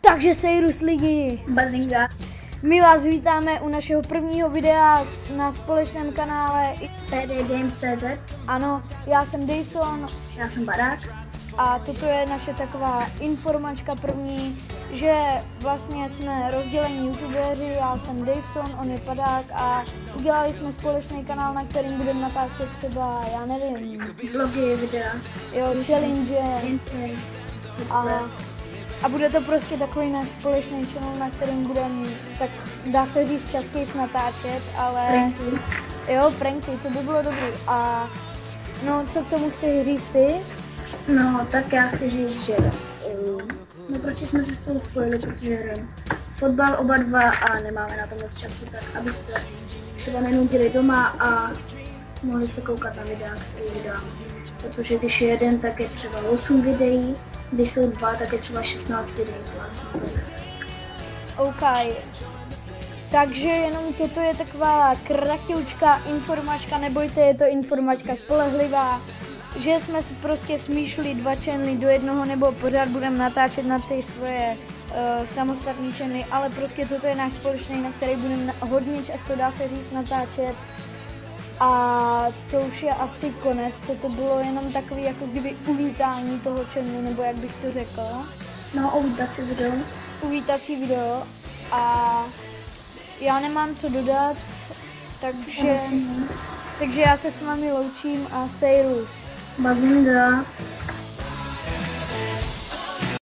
Takže Sejrus ligy. Bazinga. My vás vítáme u našeho prvního videa na společném kanále PDGames.cz. Ano, já jsem Davison. Já jsem Barák. A toto je naše taková informačka první, že vlastně jsme rozdělení youtubeři, já jsem Davison, on je Padák a udělali jsme společný kanál, na kterým budeme natáčet třeba, já nevím, Vlogy, videa. jo, challenge a bude to prostě takový náš společný channel, na kterým budeme, tak dá se říct, častěji natáčet, ale Pranky. jo, pranky, to by bylo dobrý. A no, co k tomu chceš říct ty? No, tak já chci říct, že no proč jsme se spolu spojili, protože hrajeme fotbal oba dva a nemáme na to moc času, tak abyste třeba nenudili doma a mohli se koukat na videa, který vydáme. Protože když je jeden, tak je třeba 8 videí, když jsou dva, tak je třeba 16 videí vlastně. OK. Takže jenom toto je taková kratičká informačka, nebojte, je to informačka spolehlivá, že jsme si prostě smíšli dva channely do jednoho, nebo pořád budeme natáčet na ty svoje samostatné channely, ale prostě toto je náš společný, na který budeme hodně často, dá se říct, natáčet. A to už je asi konec, toto bylo jenom takový jako kdyby uvítání toho channelu, nebo jak bych to řekl. No, uvítací video. Uvítací video a já nemám co dodat, takže já se s vámi loučím a Sejrus. Bazinga.